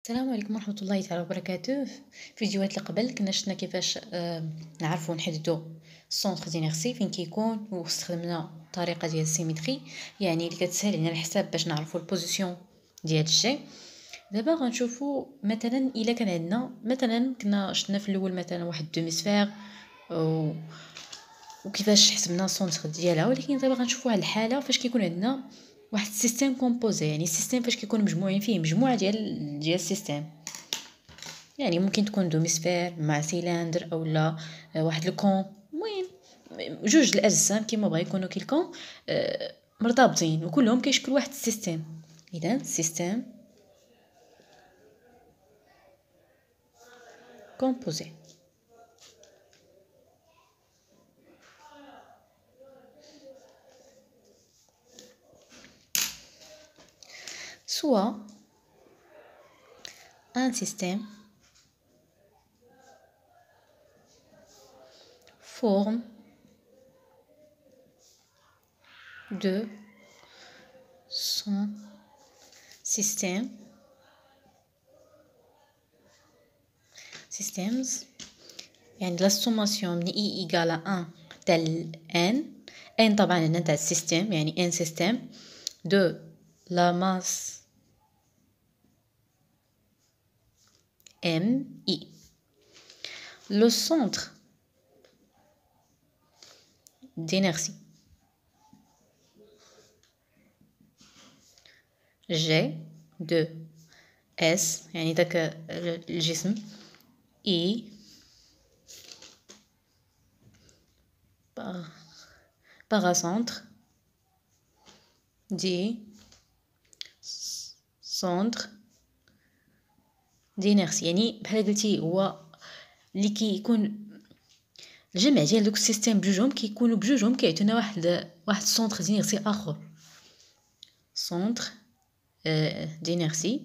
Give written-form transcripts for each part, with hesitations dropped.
السلام عليكم ورحمة الله تعالى وبركاته. في فيديوهات اللي قبل كنا شفنا كيفاش نعرفوا نحددوا السونتر دينيرسي فين كيكون، واستخدمنا الطريقه ديال السيمتري يعني اللي كتسهل علينا الحساب باش نعرفوا البوزيسيون ديال الجي. دابا غنشوفوا مثلا الا كان عندنا مثلا كنا شفنا في الاول مثلا واحد دوميسفير وكيفاش حسبنا السونتر ديالها، ولكن دابا غنشوفوا على الحاله فاش كيكون عندنا واحد السيستيم كومبوزي، يعني السيستيم فاش كيكون مجموعين فيه مجموعه ديال السيستيم، يعني ممكن تكون دوميسفير مع سيلندر اولا واحد الكون، المهم جوج الاجسام كيما بغا يكونوا كيلكون مرتبطين وكلهم كيشكلوا واحد السيستيم. اذا سيستيم كومبوزي. soit un système forme de son système systems، يعني la sommation من i égale à 1 حتى ل n طبعا هنا تاع السيستم يعني n système de la masse mi. Le centre d'inertie G de S يعني داك الجسم I paracentre دي centre d'inertie، يعني بحال قلتي هو اللي كيكون الجمع ديال دوك السيستيم بجوجهم كيكونوا بجوجهم كيعطيونا واحد السونتر دينيرسي اخر، سونتر d'inertie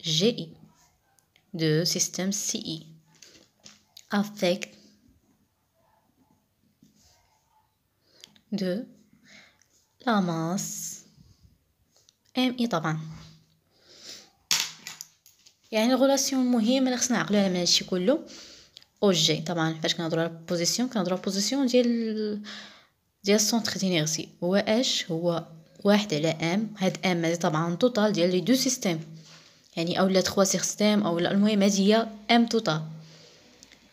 GI de système CI avec de la masse MI طبعا. يعني الغولاسيون المهمه اللي خصنا نعقلوا على من هادشي كله او جي. طبعا فاش كنهضروا على البوزيسيون كنهضروا على البوزيسيون ديال السونتر دينيرسي، هو اش هو واحد على ام. هاد ام هادي طبعا توتال ديال لي دو سيستيم، يعني اولا 3 سيستيم اولا المهم هادي هي ام توتال.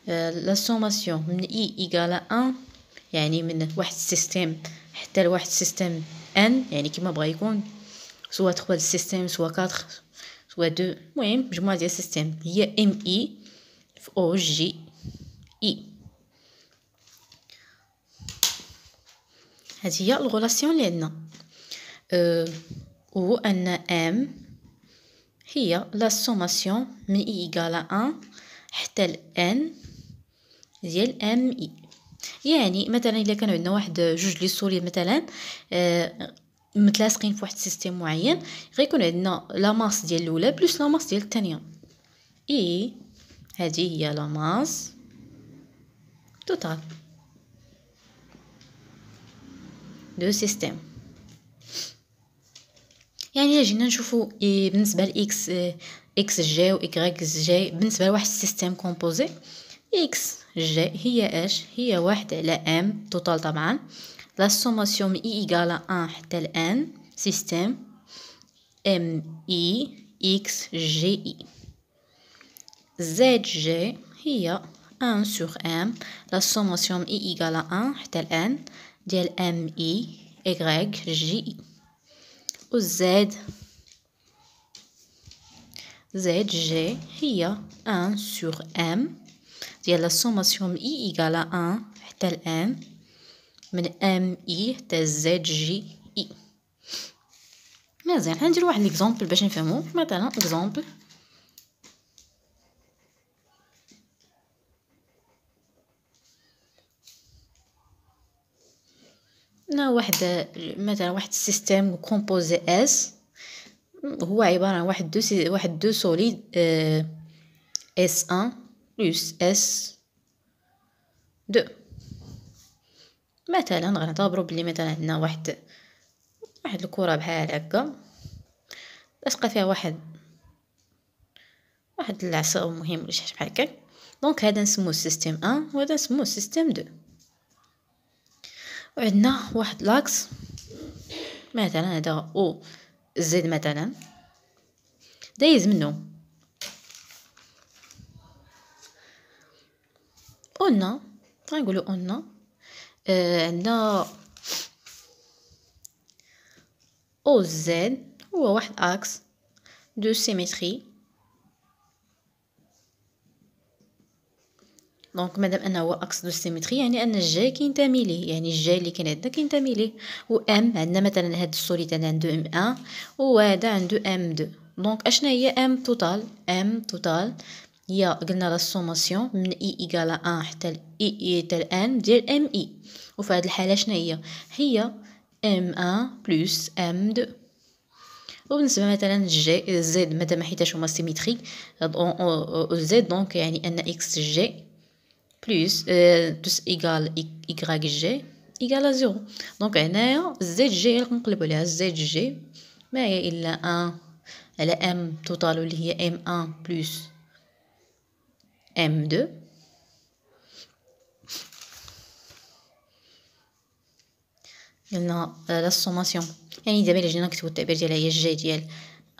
لا سوماسيون من اي ايغال 1 يعني من واحد السيستيم حتى لواحد السيستيم ان، يعني كيما بغا يكون سوا 3 السيستيم سوا 4 سوا 2، المهم مجموعه ديال السيستيم هي ام اي في او جي اي. هذه هي الغولاسيون اللي عندنا، و ان ام هي لا سوماسيون من اي ايغال 1 حتى ل ان ديال ام اي. يعني مثلا الا كانوا عندنا واحد جوج لي سوليد مثلا متلاصقين في واحد السيستيم معين، غيكون عندنا لا ماس ديال الاولى بلس لا ماس ديال الثانيه، اي هذه هي لا ماس توتال دو سيستيم. يعني الا جينا نشوفوا بالنسبه لاكس اكس جي و اكس جي بالنسبه لواحد السيستيم كومبوزي، اكس جي هي اش هي واحد على ام توتال طبعا لا سوماسيون من اي ايغال 1 حتى ل ان سيستيم ام اي اكس جي اي. زد جي هي 1 sur m la sommation من i égale à 1 حتى ل n ديال ام اي y جي اي. و زد جي هي 1 sur m ديال la sommation من i égale à 1 حتى ل n من ام اي حتى زد جي اي. مزيان غندير واحد ليكزامبل باش نفهمو. مثلا اكزامبل واحد مثلا واحد السيستيم كومبوزي اس هو عباره عن واحد دو سوليد اس 1 بلس اس 2. مثلا غنعتبروا بلي مثلا عندنا واحد الكره بحال هكا لاصقة فيها واحد العصا مهم ولا شي حاجة بحال هكاك. دونك هذا نسموه سيستيم 1 وهذا نسموه سيستيم 2. وعندنا واحد لاكس مثلا هذا او زد مثلا دايز منه قلنا غنقولوا قلنا عندنا او زد هو واحد اكس دو سيمتري. دونك مادام انه هو اكس دو سيمتري يعني ان الجي كينتمي ليه، يعني الجي اللي كاين عندنا كينتمي ليه. و ام عندنا مثلا هاد السوليد هذا عنده ام 1 وهذا عنده ام 2. دونك اشنا هي ام توتال؟ ام توتال هي قلنا لا سوماسيون من اي ايكال 1 حتى اي حتى ان ديال ام اي. وفي هاد الحاله شنو هي ام 1 بلس ام 2. وبالنسبه مثلا الجي زد مادام حيتاش هما سيميتريك زد دونك يعني ان اكس جي بلس دوس ايكال y جي ايكال 0. دونك هنايا زد جي نقلبوا عليها زد جي ما هي الا 1 على ام توتال اللي هي ام 1 بلس ام 2. قلنا لا سوماسيون يعني دابا الا جينا نكتبوا التعبير ديالها هي جي ديال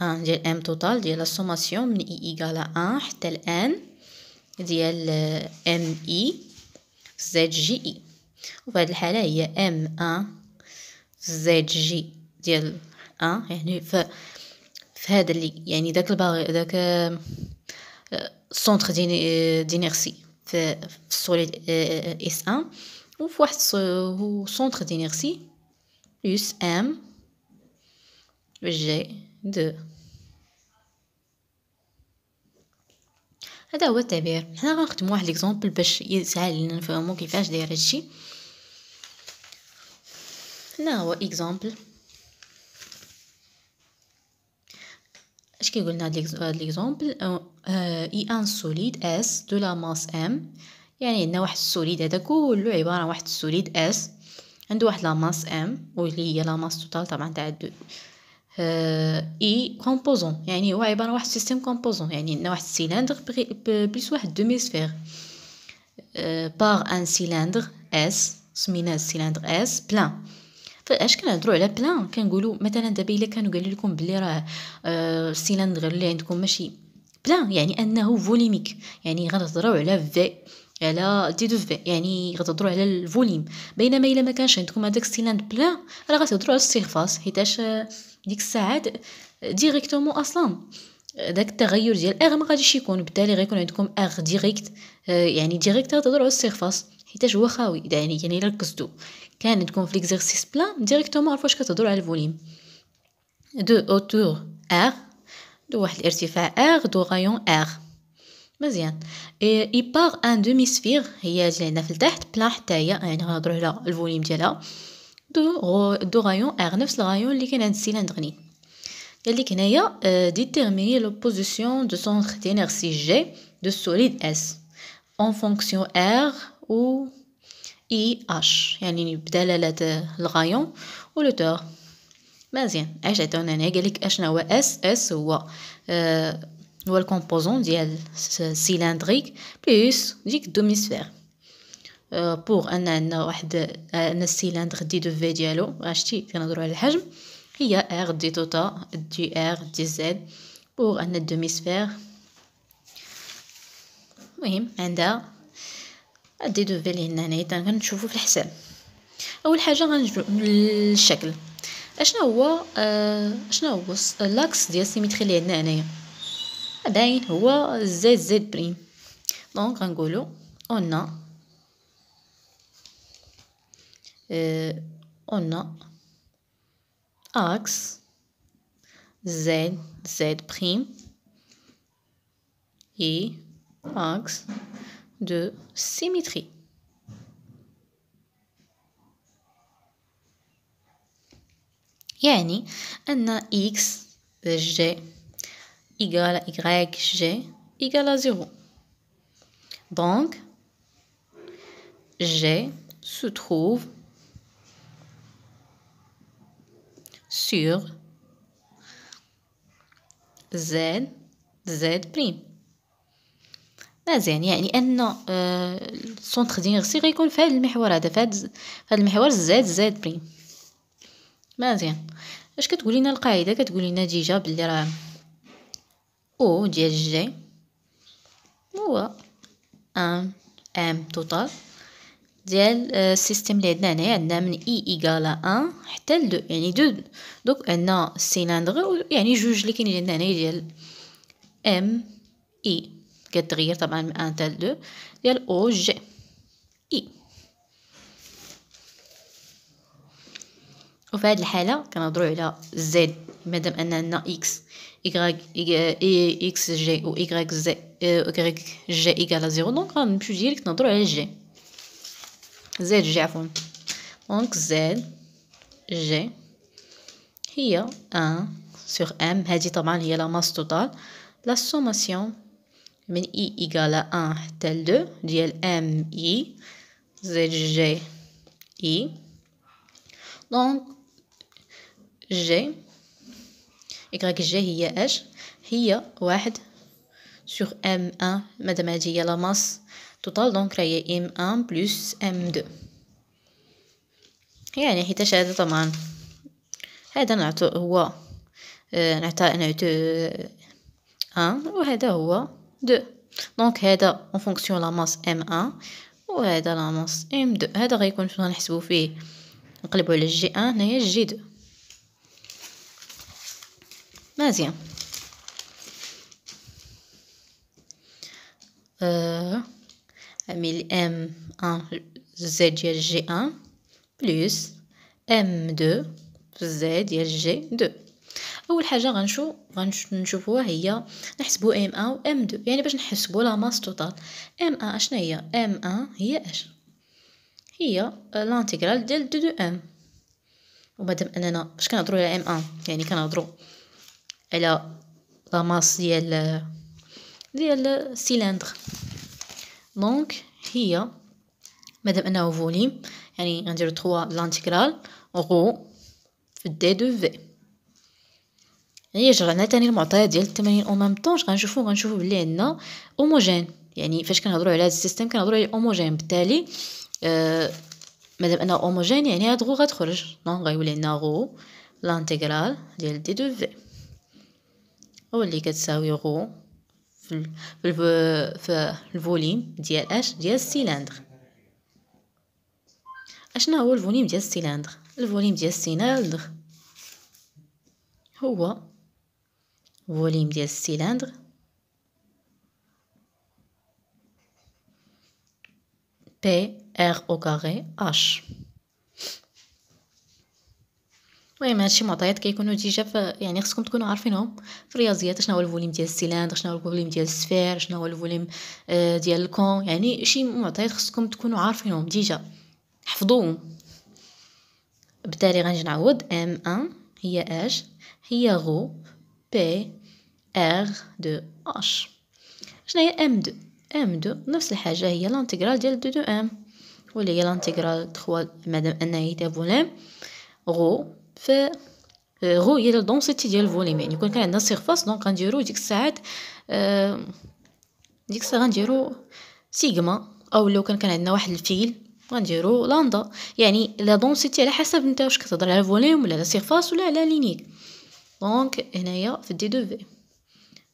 1 ديال ام توتال ديال لا سوماسيون من اي ايكال 1 حتى الان ديال ام اي زد جي اي. وفي هذه الحاله هي ام 1 زد جي ديال 1 يعني في هذا اللي يعني داك داك سونتر دينيرسي في السوليد اس 1 وفي واحد سونتر دينيرسي بلس ام جي 2. هذا هو التعبير. حنا غنخدموا واحد ليكزامبل باش يسهل لنا نفهموا كيفاش داير هادشي. هنا هو اكزامبل. اش كيقول لنا هاد ليكزامبل؟ اي ان سوليد اس دو لا ماس ام. يعني عندنا واحد السوليد هذا كله عباره عن واحد السوليد اس عنده واحد لا ماس ام واللي هي لا ماس توتال طبعا تاع دو اي كومبوزون يعني هو عباره عن واحد سيستيم كومبوزون. يعني عندنا واحد السيلندر بليس واحد دومي سفير باغ ان سيلندر اس سميناه السيلندر اس بلان. فاش كنهضروا على بلان كنقولوا مثلا دابا الا كانوا قالوا لكم بلي راه السيلندر اللي عندكم ماشي بلان يعني انه فوليميك، يعني غنهضروا على في على دي دو في يعني غتهضروا على الفوليم. بينما الا ما كانش عندكم هذاك السيلندر بلان راه غتهضروا على السيرفاس حيتاش ديك الساعات ديريكتومون اصلا داك التغير ديال ار ما غاديش يكون، بالتالي غيكون عندكم ار ديريكت يعني ديريكت غتهضروا على السيرفاس حيتاش هو خاوي. يعني الا ركزتوا كان عندكم في ليكزارسيس بلان ديريكتومون عرفوا واش كتهضروا على الفوليم دو اوتور ار دو واحد الارتفاع ار دو غايون ار. مزيان. اي باغ ان دومي سفير هي اللي عندنا في التحت بلان حتى هي يعني غنهضروا على الفوليم ديالها دو غايون ار نفس الغايون اللي كان عند السيلندر ني. قال لك هنايا ديتيرميني لو بوزيسيون دو سونتر دينيرسي جي دو سوليد اس en fonction R ou IH يعني بدلالة الغايون ولوتور. مزيان. اش عطاونا هنا؟ قالك اشنا هو اس هو هو الكومبوزون ديال سيلندريك بلس ديك الدوميسفير. بوغ ان عندنا واحد ان السيلندر دي دو في ديالو عرفتي كنهضروا على الحجم هي ار دي توتا دي ار دي زد. بوغ ان الدوميسفير المهم عندها دي دو في اللي هنا كنشوفوا في الحساب. اول حاجه غنجيو للشكل. اشنا هو لاكس ديال السيمتري اللي عندنا هنايا باين هو زد بريم. دونك غنقولوا اون اكس زد بريم اي اكس de symétrie. يعني أن x g égale y g égale à 0. Donc g se trouve sur زد بريم. مزيان، يعني ان السونتر دينيرسي غيكون في هذا المحور هذا، في هذا المحور زد بريم. مزيان. اش كتقول لنا القاعده؟ كتقول لنا ديجا بلي راه او ديال جي هو ان ام توتال ديال السيستيم اللي عندنا هنايا. عندنا من اي ايكالا 1 حتى ل 2، يعني دوك عندنا السيلندر يعني جوج اللي كاينين عندنا هنايا ديال ام اي كتغير طبعا من 1 حتى ل 2 ديال او جي اي. وفي هذه الحاله كنهضروا على زد مادام ان عندنا اكس اكس جي و ايكغيك زي ايكغيك جي ايكالا 0، دونك غنمشيو ديريكت نهضروا على جي زد جي عفوا. دونك زد جي هي 1 sur m. هذه طبعا هي لا ماس توتال لا سوماسيون من i ايكالا 1 حتى ل 2 ديال ام اي زد جي اي. دونك جي إكغيك جي هي اش؟ هي 1 sur m1 مادام هذه هي لا ماس توتال، دونك راهي m1 بلس m2. يعني حيتاش هذا طبعا هذا نعطو هو نعطو 1 وهذا هو 2، دونك هذا اون فونكسيون لا ماس m1 وهذا لا ماس m2. هذا غيكون شنو غنحسبو فيه؟ نقلبو على جي 1 هنايا جي 2. مزيان. عمل m1 زد ديال جي 1 بلس m2 زد ديال جي 2. اول حاجه غنشوفوها هي نحسبوا m1 و m2، يعني باش نحسبوا لا ماس توتال m1 اشنا هي؟ m1 هي اش؟ هي لانتيغرال ديال 2 m. ومادام اننا باش كنهضروا على m1 يعني كنهضروا على لا ماس ديال السيلندر، دونك هي مادام انه فوليم يعني غنديرو 3 لانتيغرال غو في دي دو في. يعني رجعنا تاني المعطيات ديال التمارين او ميم طون غنشوفو بلي عندنا هوموجين. يعني فاش كنهضروا على هذا السيستيم كنهضروا على هوموجين، بالتالي مادام انه هوموجين يعني هاد غو غتخرج، دونك غيولي عندنا غو لانتيغرال ديال دي دو في هو اللي كتساوي غو في الفوليم ديال اش؟ ديال السيلندر. اشنا هو الفوليم ديال السيلندر؟ الفوليم ديال السيلندر هو فوليم ديال السيلندر بي ار او كاري اش. المهم هادشي معطيات كيكونوا ديجا يعني خصكم تكونوا عارفينهم في الرياضيات. شنو هو الفوليم ديال السيلندر، شنو هو الفوليم ديال السفير، شنو هو الفوليم ديال الكون، يعني شي معطيات خصكم تكونوا عارفينهم ديجا حفظوهم. بالتالي غنجي نعوض m1 هي اش؟ هي غو بي ار دو اش. شنو هي m2؟ m2 نفس الحاجه هي لانتيغرال ديال 2 m واللي هي لانتيغرال 3 مادام انها هي فوليم غو في غو هي الدونسيتي ديال الفوليم. يعني كون كان عندنا سيرفاس دونك غنديرو ديك الساعات ديك الساعه غنديرو سيغما، او لو كان عندنا واحد الفيل غنديرو لاندا. يعني لا دونسيتي على حسب نتا واش كتهضر على الفوليوم ولا على سيرفاس ولا على لينيك. دونك هنايا في دي دو في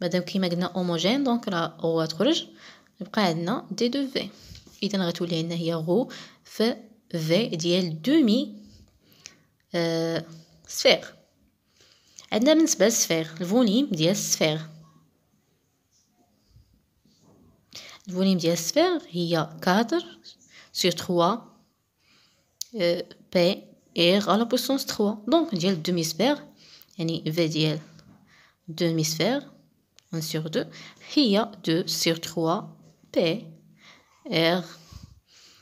مادام كيما قلنا هوموجين دونك راه غو تخرج يبقى عندنا دي دو في. اذا غتولي عندنا هي غو في في ديال دومي سفير. عندنا بالنسبه للسفير الفوليم ديال السفير، الفوليم ديال السفير هي 4 sur 3 بي ار على بويسونس 3. دونك ديال الدومي سفير يعني في ديال دومي سفير 1 sur 2 هي 2 sur 3 بي ار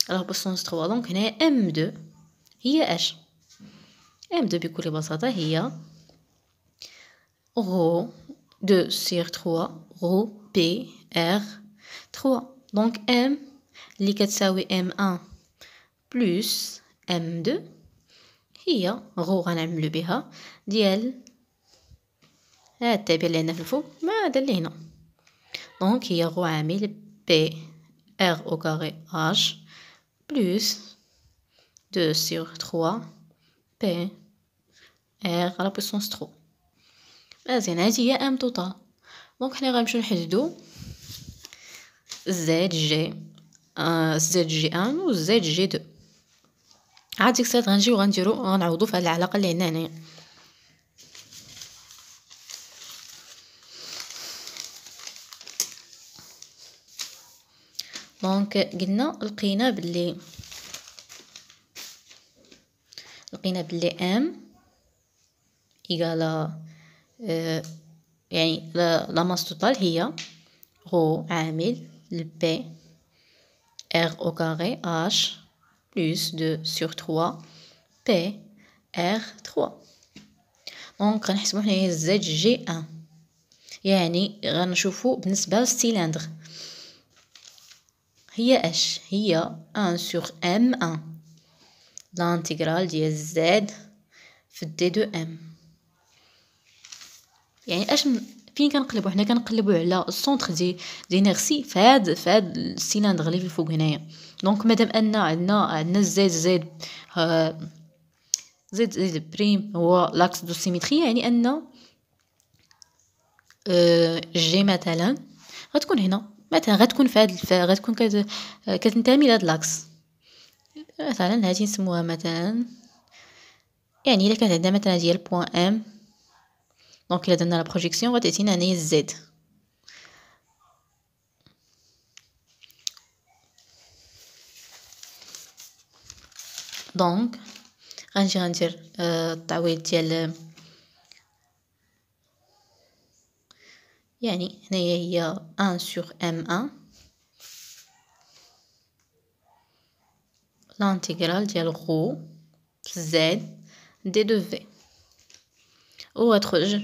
على بويسونس 3. دونك هنا m2 هي اش؟ m2 بكل بساطه هي rho 2 sur 3 rho p r 3. دونك m اللي كتساوي m1 بلس m2 هي rho غنعملو بها ديال هاد التعبير اللي عندنا في الفوق ما دار لي هنا. دونك هي غو عامل بي ار او كاري اش بلس 2 sur 3 بي ار على بويسونس 3. مزيان، هادي هي ام توتال. دونك حنا غنمشيو نحددو زد جي زد جي ان و زد جي دو. عاد ديك الساعات غنجيو غنعوضو في هاد العلاقه اللي عندنا هنايا. دونك قلنا لقينا بلي ام ايغالا يعني لا ماس توتال هي غو عامل بي ار او كاري اش بلس 2 sur 3 بي ار 3. دونك غنحسبو حنايا زد جي ان، يعني غنشوفو بالنسبه للسيلندر هي اش هي 1 sur m1 لانتيغرال ديال زد في دي دو ام. يعني اش فين كنقلبو حنا؟ كنقلبو على السونتر دي انيرسي فهاد السيلندر اللي في الفوق هنايا. دونك مادام ان عندنا زد بريم هو لاكس دو سيميتري، يعني ان جي مثلا غتكون هنا، مثلا غتكون غتكون كتنتمي لهاد لاكس. مثلا هادي نسموها مثلا، يعني الا كانت عندنا مثلا ديال بوين ام، دونك الا درنا لا بروجيكسيون غتعطينا هنايا زد. دونك غندير التعويض ديال، يعني هنايا هي 1 sur m1 l'intégral ديال غو زد دي دو في و غتخرج.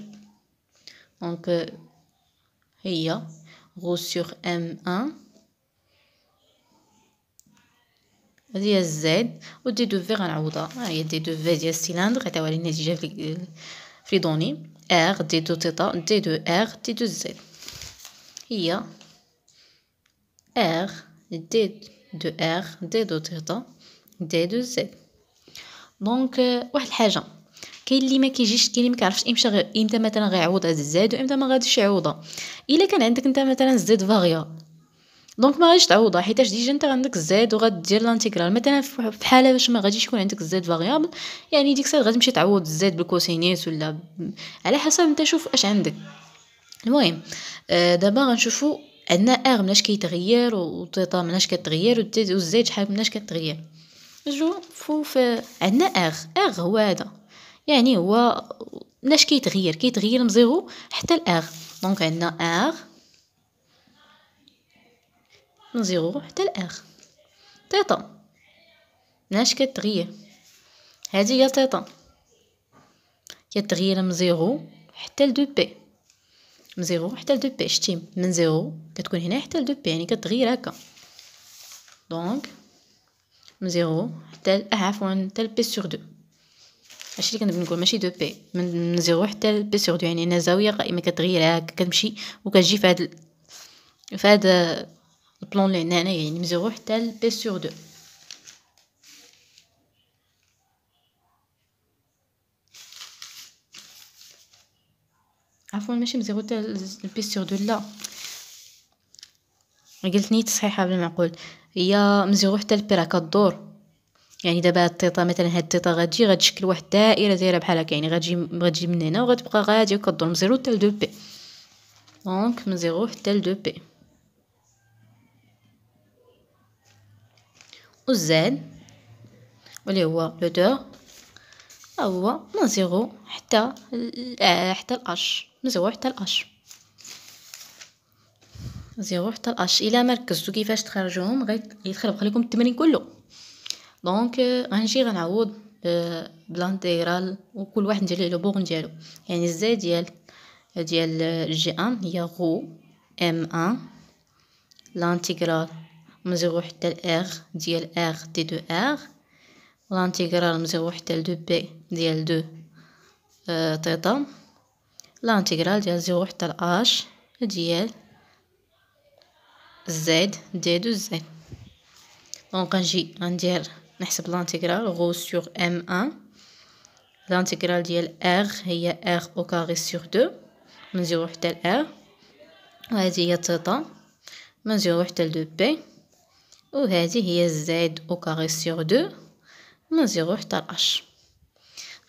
دونك هي غو sur m1 هذه هي زد، و دي دو في غنعوضها. هي دي دو في ديال السيلندر عطاوها لينا ديجا في دوني ار دي دو تيتا دي دو ار دي دو زد هي ار دي دو ار دي دو تيتا دي دو زد. دونك واحد الحاجه، كاين اللي ما كيجيش، كاين اللي ما كيعرفش امتى مثلا غيعوض هاد الزد وامتى ما غاديش يعوضها. الا كان عندك انت مثلا زد فاريا، دونك ما غاديش تعوضها حيتاش ديجا انت عندك زد وغدير لانتيغرال. مثلا في حاله باش ما غاديش يكون عندك زد فاريابل، يعني ديك الساعه غتمشي تعوض زد بالكوسينيس ولا على حسب انت شوف اش عندك. المهم دابا غنشوفوا عندنا ار مناش كيتغير و تيتا مناش كتغير و زد شحال مناش كتغير. نشوفوا عندنا ار هو هذا، يعني هو مناش كيتغير من زيرو حتى الار. دونك عندنا ار من زيرو حتى الار. تيتا مناش كتغير، هذه هي تيتا كتغير من زيرو حتى ل 2 بي، من زيرو حتى ل 2 بي. شتي من زيرو كتكون هنا حتى ل 2 بي، يعني كتغير هكا. دونك من زيرو حتى عفوا حتى بي سور 2، هادشي اللي كنبغي نقول، ماشي 2 بي، من زيرو حتى بي سور 2، يعني هنا زاويه قائمه كتغير هكا كتمشي وكتجي في هاد البلان اللي عندنا هنايا، يعني من زيرو حتى بي سور 2. عفوا ماشي من زيرو حتى بي سور 2، لا قلت نيت صحيحه بالمعقول، هي من زيرو حتى البي راه كدور. يعني دابا التيتا مثلا هاد التيتا غتشكل واحد الدائره دايره بحال هكا، يعني غتجي من هنا وغتبقى غاديه وكدور من زيرو حتى ل 2 بي. دونك من زيرو حتى ل 2 بي. و زد واللي هو لو دو هو من زيرو حتى الاش، من زيرو حتى الاش، زيرو حتى الاش. الا ما ركزتو كيفاش تخرجوهم غيتخربق لكم التمرين كله. دونك غنجي غنعوض بلانتيغرال وكل واحد ندير ليه لو بورن ديالو. يعني الزي ديال جي ان هي غو ام ان لانتيغرال من زيرو حتى الار ديال ار دي دو ار، لانتيغرال من زيرو حتى ل 2 بي ديال 2 تيتا لانتيغرال ديال 0 حتى ل اش ديال زد دي دو زد. دونك غندير نحسب لانتيغرال غو سور ام ان. لانتيغرال ديال ار هي ار او كاري سور 2 من 0 حتى ل ار، وهذه هي تيتا من 0 حتى ل 2 بي، وهذه هي زد او كاري سور 2 من 0 حتى ل اش.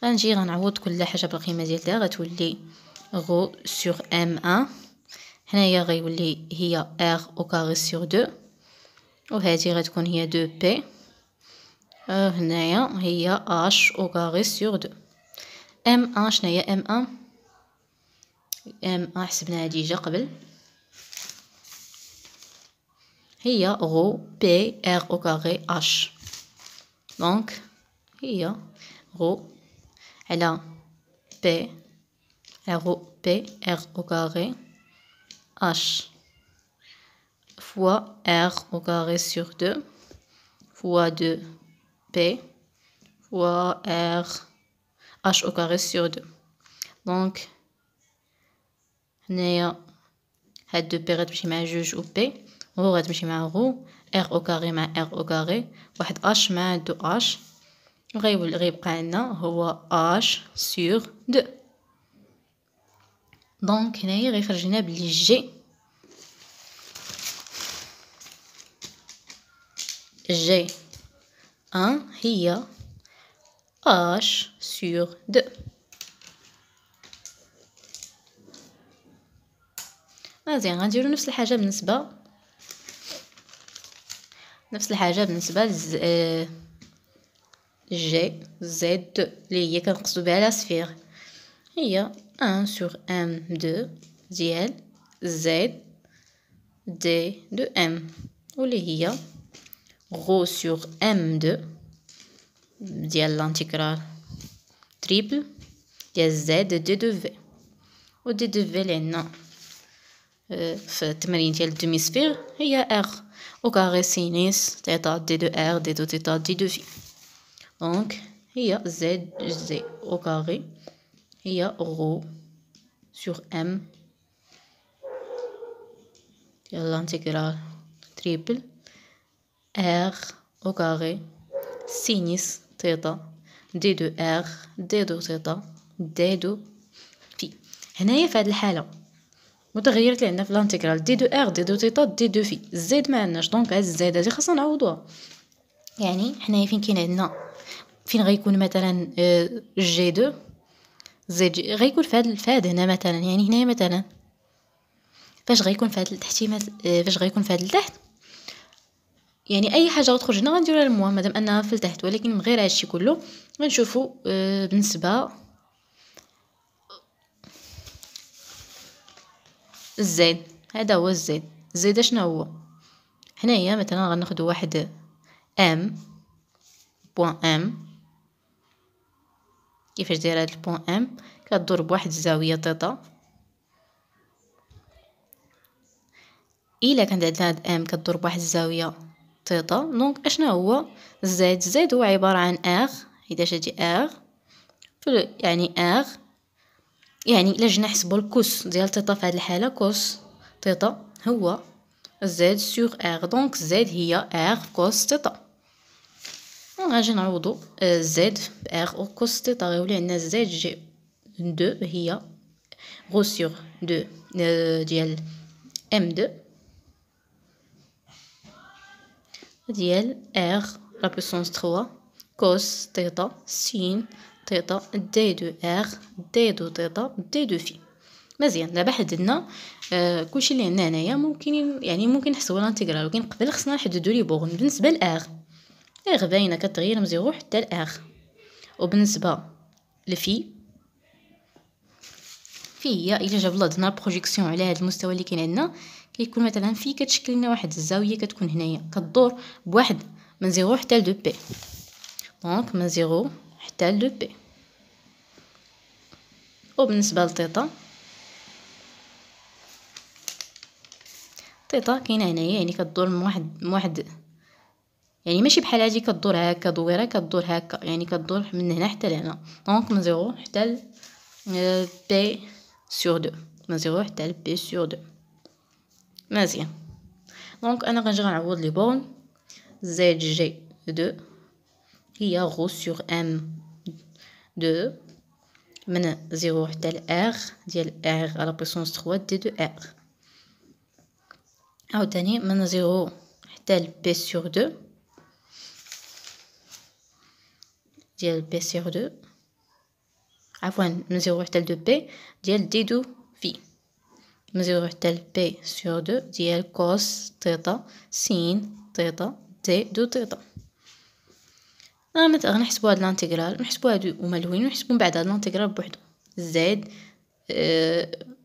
غنجي غنعوض كل حاجه بالقيمه ديالها، غتولي غو سور ام ان. هنايا غيولي هي ار او كاري سور 2، وهذه غتكون هي 2 بي، هنايا هي اش او كاري سور 2. ام ان شناهي ام ان؟ ام ان حسبناها ديجا قبل، هي غو بي ار او كاري اش. دونك هي غو على بي غو بي ار او كاري اش فوا ار au carré sur 2 fois 2p fois r h au carré sur 2. دونك هنايا هاد 2p غتمشي مع جوج و p، غو غتمشي مع غو، r au carré مع r au carré، واحد h مع 2h، غيبقى عندنا هو h sur 2. دونك هنايا غيخرج لنا بلي جي جي 1 هي h sur 2. مزيان غنديرو نفس الحاجه بالنسبه جي زد اللي هي كنقصدو بها لا سفير، هي 1 sur m2 ديال زد دي دو ام، واللي هي غو سور m2 ديال لانتيغرال تريبل ديال زد دي دو في، و دي دو في اللي عندنا في التمرين ديال الدومي سفير هي ار او كاري سينيس تيتا دي دو ار دي دو تيتا دي دو في. دونك هي زد زي او كاري هي غو سور ام ديال لانتيغرال تريبل ار au carré سينيس تيتا دي دو ار دي دو تيتا دي دو في. هنايا في هاد الحاله متغيرات اللي عندنا في لانتيغرال دي دو ار دي دو تيتا دي دو في، زد ما عندناش، دونك هاد الزد هادي خاصنا نعوضوها. يعني حنايا فين كاين عندنا فين غيكون مثلا جي دو زد جي غيكون في هاد هنا مثلا، يعني هنايا مثلا فاش غيكون في هاد التحتيمات فاش غيكون في هاد التحت، يعني اي حاجه غتخرج هنا غنديروها للموا مادام انها في التحت، ولكن من غير هادشي كله غنشوفوا بالنسبه الزد. هذا هو الزد. الزد شنو هو؟ هنايا مثلا غناخذ واحد ام بوان ام. كيفاش داير هاد البوان ام؟ كتدور بواحد الزاويه تيتا، الا كانت عندنا هاد ام كتدور بواحد الزاويه تيتا، دونك اشنا هو زد؟ زد هو عباره عن ار، اذا جاتي ار يعني ار، يعني الا جينا نحسبوا الكوس ديال تيتا في هذه الحاله كوس تيتا هو زد سور ار، دونك زد هي ار كوس تيتا. غنجي نعوضوا زد بار او كوس تيتا، غيولي عندنا زد جي 2 هي غو سور 2 ديال ام 2 ديال ار لا بويسونس 3 كوس تيتا سين تيتا دي دو ار دي دو تيتا دي دو في. مزيان دابا حددنا كلشي اللي عندنا هنايا. ممكن نحسبوا الانتيغرال، ولكن قبل خصنا نحددوا لي بورن. بالنسبه لار باينه كتغير من 0 حتى لار، وبالنسبه لفي هي الا جاب الله دنا البروجيكسيون على هذا المستوى اللي كاين عندنا، كيكون مثلا في كتشكل لنا واحد الزاويه كتكون هنايا كتدور بواحد من 0 حتى ل 2 بي، دونك من 0 حتى ل 2 بي. وبالنسبه لتيتا كاينه هنايا، يعني كتدور من واحد يعني ماشي بحال هادي كتدور هكا دويره، كتدور هكا يعني كتدور من هنا حتى لهنا، دونك من 0 حتى ل بي سور دو، من 0 حتى ل بي سور دو. مزيان. دونك انا غنجي غنعوض لي بورن. زد جي دو هي غو سور ام دو من 0 حتى ل ار ديال ار على بويسونس 3 دي دو ار. عاوتاني من 0 حتى ل بي سور دو ديال بي سور دو، عفوا من 0 حتى ل 2 بي ديال دي دو في، من 0 حتى ل بي سور دو ديال كوس تيتا سين تيتا دي دو تيتا. غنحسبو هاد الانتيغرال، نحسبو هادو هما لوين، ونحسبو من بعد هاد الانتيغرال بوحدو. زد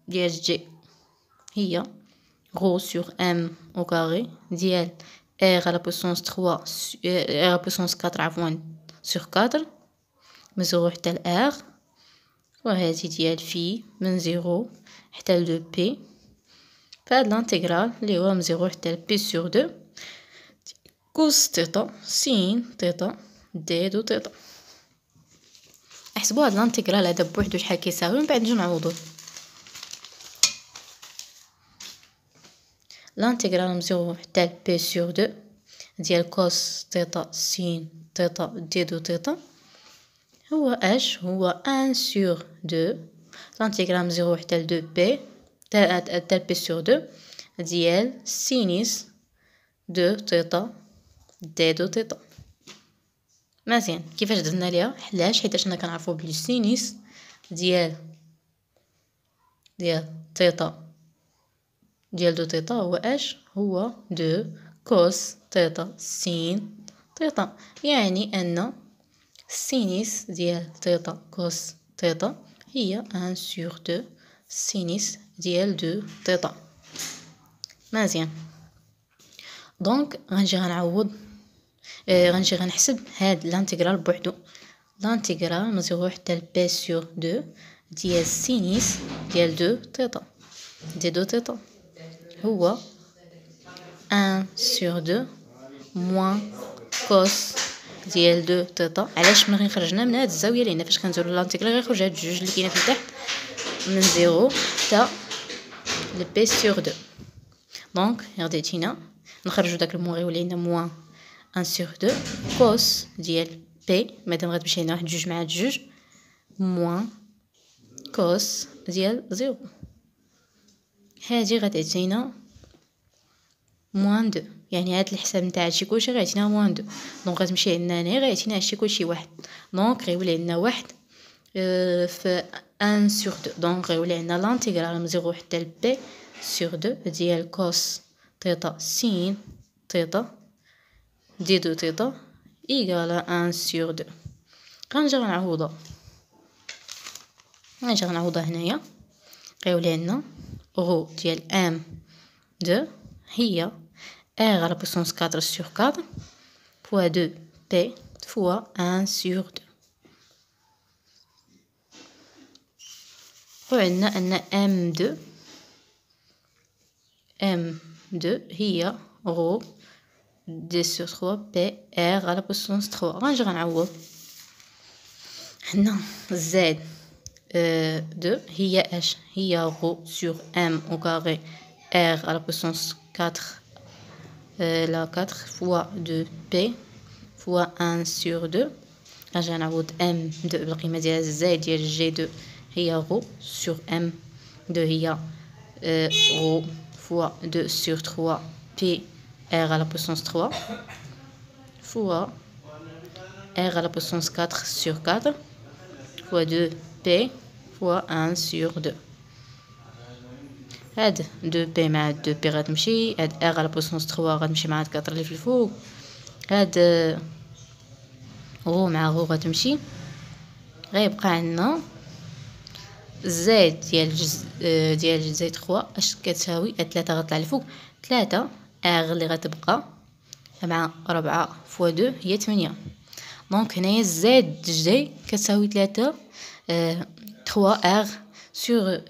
ديال جي هي غو سور ام او كاري ديال ار على بويسونس 3 ار على بويسونس 4 عفوا سور 4 من 0 حتى ل ار، وهذه ديال في من 0 حتى ل 2 بي. فهاد الانتيغرال اللي هو من 0 حتى ل بي سور 2 كوس تيتا سين تيتا دي دو تيتا. احسبوا هاد الانتيغرال هذا بوحدو شحال كيساوي، من بعد نجيو نعوضو. الانتيغرال من 0 حتى ل بي سور 2 ديال كوس تيتا سين تيتا دي دو تيتا هو اش؟ هو 1 سور 2. الانتيغرال من 0 حتى ل 2 بي حتى ل بي سور 2 ديال سينيس دو تيتا دي دو تيتا. مزيان. كيفاش درنا ليها؟ حلاش حيت حنا كنعرفوا بلي سينيس ديال تيتا ديال دو تيتا هو اش؟ هو 2 كوس تيتا سين تيتا، يعني ان سينيس ديال تيتا كوس تيتا هي 1 سور 2 سينيس ديال 2 تيتا. مزيان. دونك غنجي غنعوض غنجي غنحسب هاد الانتيغرال بوحدو. الانتيغرال من 0 حتى ل بي سور 2 ديال سينيس ديال 2 تيتا دي 2 تيتا هو 1 سور 2 موان كوس ديال 2 تيتا. علاش من غير خرجنا من هاد الزاويه؟ لان فاش كنديرو الانتيغرال غيخرج هاد الجوج اللي كاينه في التحت من 0 حتى ل بي سور 2. دونك غاديتينا نخرجو داك الموان غيولي لنا موان 1 سور 2 كوس ديال بي، مادام غتمشي لنا واحد جوج مع جوج موان كوس ديال 0. هادي غتعطينا موان 2، يعني هاد الحساب نتاع هادشي كلشي غيعطينا موان 2. دونك غتمشي لنا هنا غيعطينا هادشي كلشي واحد، دونك غيولي لنا واحد في 1 سور 2. دونك غيولي لنا لانتيغرال من 0 حتى ل بي سور 2 ديال كوس تيتا سين تيتا دي دو تيتا إيكالا 1 سور 2. غنجي غنعوضها هنايا. غيولي لنا غو ديال ام 2 هي ار على بويسونس 4 سور 4 فوا 2 بي فوا 1 سور 2. وعندنا ان ام 2 هي غو دي سور 3 بي ار على بويسونس 3. غنجي غنعوض هنا. زد 2 هي اش؟ هي غو سور ام او كاري ار على بويسونس 4 لا 4 فوا 2 بي فوا 1 سور 2. غنجي نعوض ام 2 بالقيمه ديال زد ديال جي 2 هي غو سور ام 2 هي غو فوا 2 سور 3 بي ار على بويسونس 3 فوا ار على بويسونس 4 سور 4 فوا 2 بي فوا 1 سور 2. هاد 2 بي مع 2 بي غتمشي، هاد ار على بويسونس 3 غتمشي مع هاد 4 اللي في الفوق، هاد غو مع غو غتمشي، غيبقى عندنا زد ديال جزء 3 اش كتساوي 3 غطلع لفوق 3 ار اللي غتبقى مع 4 فوا 2 هي 8. دونك هنايا زد جي كتساوي 3 ار سور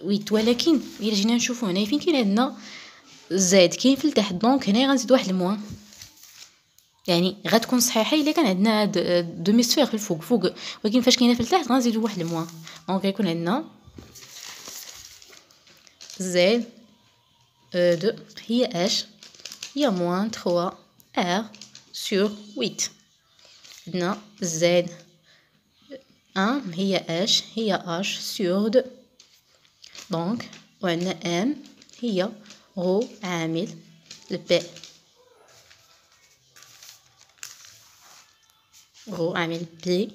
8. ولكن الا جينا نشوفو هنا فين كاين عندنا زد كاين في التحت، دونك هنايا غنزيد واحد الموان، يعني غتكون صحيحه الا كان عندنا هاد دوميسفير في الفوق ولكن فاش كاينه في التحت غنزيدو واحد الموان. دونك غيكون عندنا زائد دو هي اش؟ هي موان 3 ار سور 8. عندنا زائد ان هي اش؟ هي اش سور 2. دونك وعندنا ام هي غو عامل البي، غو عامل بي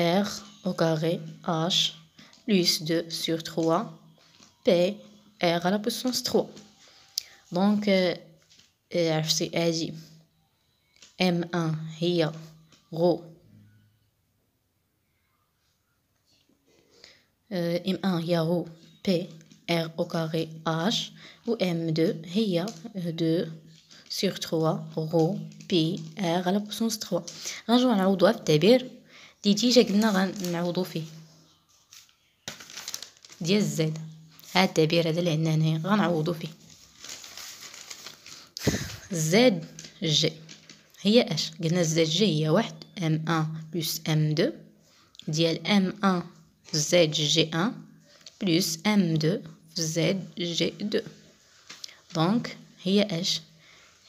ار au carré h plus 2 sur 3 p r à la puissance 3. دونك عرفتي ادي M1 هي غو M1 هي غو P R au carré H و M2 هي 2 sur 3 غو P R على بوسونس 3. غنجيو نعوضوها في التعبير ديجا قلنا غنعوضو فيه ديال الزاد. هاد التعبير هذا اللي عندنا هنايا غنعوضو فيه. زاد جي هي اش؟ قلنا الزاد جي هي واحد M1 بلس M2 ديال M1 زائد G1 بلس M2 زائد G2. دونك هي اش؟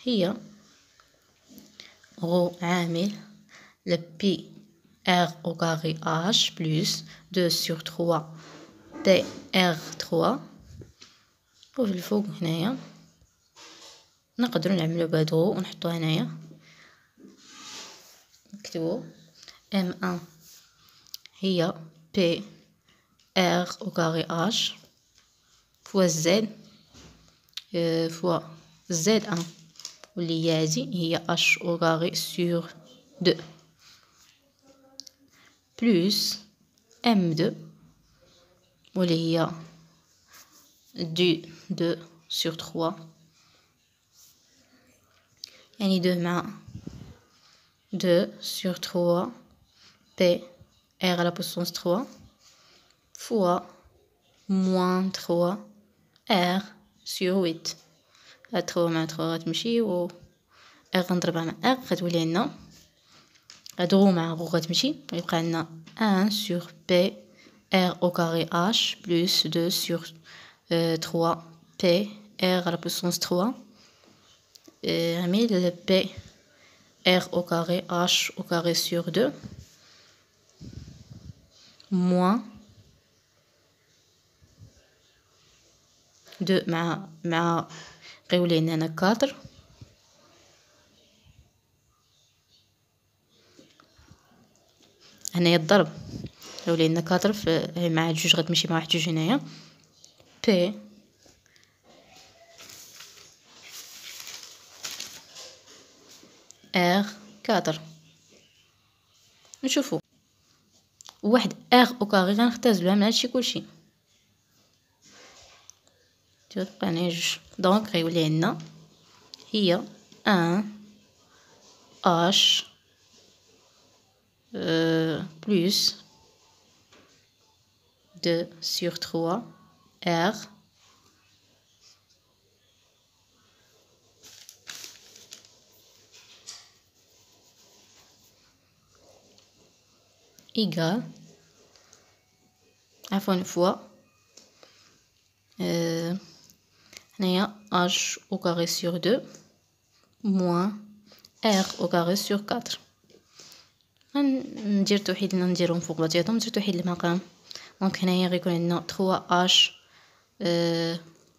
هي غو عامل ل P R au carré H plus 2 sur 3 P R3. وفي الفوق هنايا نقدروا نعملو بهاد غو ونحطوها هنايا، نكتبو M1 هي P R au carré H fois Z fois Z1 واللي هي هادي هي H au carré sur 2 plus M2 واللي هي du 2 sur 3 يعني 2 مع 2 sur 3 P R à la puissance 3 fois moins 3 R sur 8. هاد 3 مع 3 غتمشي و R غنضربها مع R غتولي عندنا هاد غو مع غو غتمشي ويبقى عندنا 1 sur P R au carré H plus 2 sur 3 P R à la puissance 3 عميل P R au carré H au carré sur 2 moins 2 مع غيولي لنا هنا 4 هنايا الضرب غيولي لنا 4 مع جوج غتمشي مع واحد جوج هنايا بي ار 4. نشوفو واحد ار او كاري غنختازلوها من هادشي كلشي تبقى هنا جوج. دونك غيولي عندنا هي 1 اش plus 2 sur 3 R égale عفوا fois هنايا H au carré sur 2 moins R au carré sur 4. ندير توحيد لنا نديرهم فوق بعضياتهم ندير توحيد المقام. دونك هنايا غيكون عندنا 3H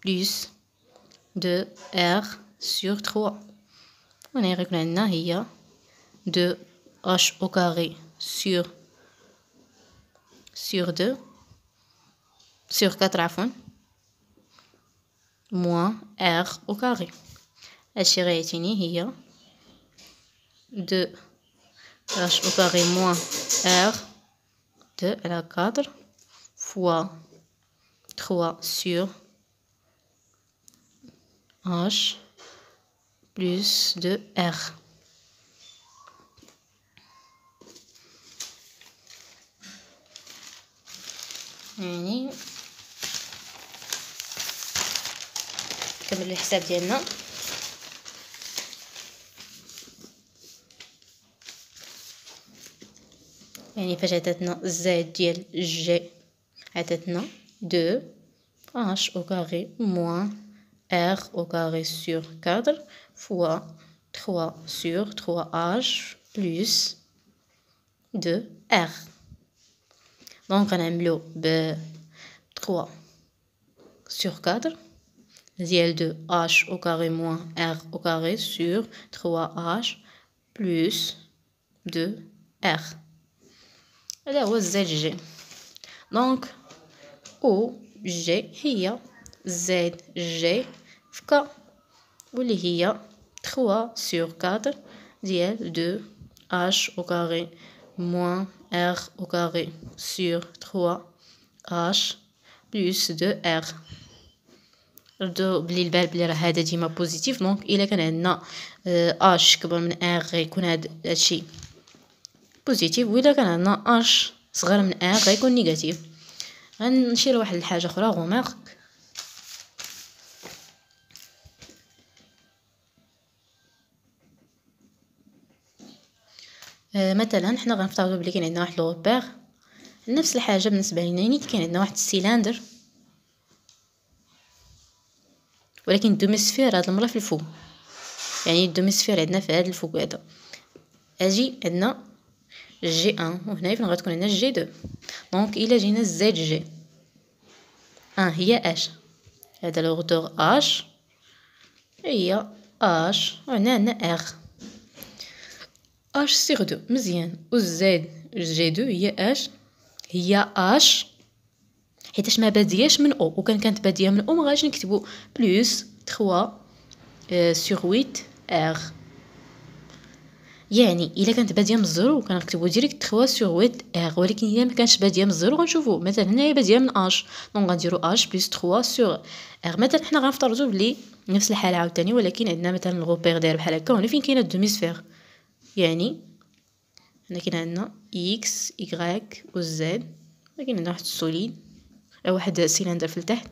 plus 2R sur 3 وهنايا غيكون عندنا هي 2H au carré sur 2 sur 4 عفوا moins R au carré. هادشي غيعطيني هي 2H au carré moins R 2 على 4 fois 3 sur H plus 2R. يعني نكمل الحساب ديالنا. يعني فاش عطاتنا الزائد ديال جي عطاتنا 2 h au carré moins r au carré sur 4 fois 3 sur 3h plus 2r. Donc غنعملو ب 3 sur 4 ديال 2h au carré moins r au carré sur 3h plus 2r. هذا هو زد جي. دونك او جي هي زد جي في ك، واللي هي 3 sur 4 ديال 2h au carré moins r au carré sur 3h plus 2r. ردو بلي البال بلي راه هذا ديما بوزيتيف، دونك الا كان عندنا اش كبر من ار غيكون هادشي بوزيتيف، والا كان عندنا اش صغر من ار غيكون نيجاتيف. غنشير واحد الحاجه اخرى غومارك. مثلا حنا غنفترضوا بلي كاين عندنا واحد لوبير، نفس الحاجه بالنسبه لنا نيت كاين عندنا واحد السيلندر، ولكن الدوميسفير هاد المره في الفوق، يعني الدوميسفير عندنا في هاد الفوق هذا. اجي عندنا جي 1 وهنا فين غتكون عندنا جي 2. دونك الا جينا زد جي 1 هي اش، هذا لو غوتور اش هي اش، وهنا عندنا ار اش سيغ 2 مزيان، و زد جي 2 هي اش، هي اش حيتاش ما بادياش من او، وكان كانت باديه من او ما غاديش نكتبوا بلس 3 سور 8 ار. يعني الا كانت باديه من الزيرو كنكتبوا ديريكت 3 سور 8 ار، ولكن الا ما كانش باديه من الزيرو غنشوفوا مثلا هنايا باديه من اش، دونك غنديروا اش بلس 3 سور ار. مثلا حنا غنفترضوا بلي نفس الحاله عاوتاني، ولكن عندنا مثلا الغوبير داير بحال هكا، وهنا فين كاينه الدوميسفير، يعني هنا كاين عندنا اكس ايغريك و زد، كاين عندنا واحد السوليد واحد سيلندر في التحت،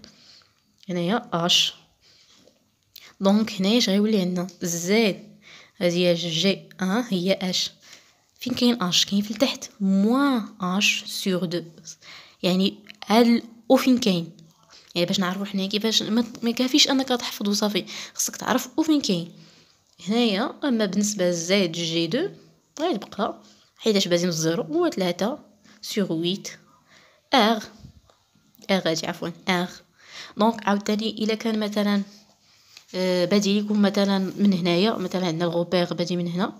هنايا اش. دونك هنايا اش غيولي عندنا زد هذه جي 1 هي اش، فين كاين اش؟ كاين في التحت موان اش سور 2، يعني هاد او فين كاين، يعني باش نعرفوا حنا كيفاش ما كافيش انك تحفظ وصافي، خصك تعرف او فين كاين هنايا. اما بالنسبه لزد جي 2 غيبقى حيتاش بادي من الزيرو هو 3 سور 8 ار غادي عفوا ار. دونك عاوتاني الا كان مثلا بادي لكم مثلا من هنايا، مثلا عندنا الغوبير بادي من هنا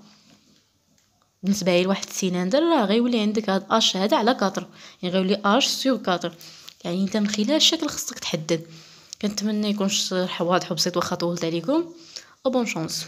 بالنسبه لواحد السيلندر، راه غيولي عندك هاد اش هذا على 4، يعني غيولي اش سور 4، يعني انت من خلال الشكل خصك تحدد. كنتمنى يكون الشرح واضح وبسيط، واخا طولت عليكم. بون شانس.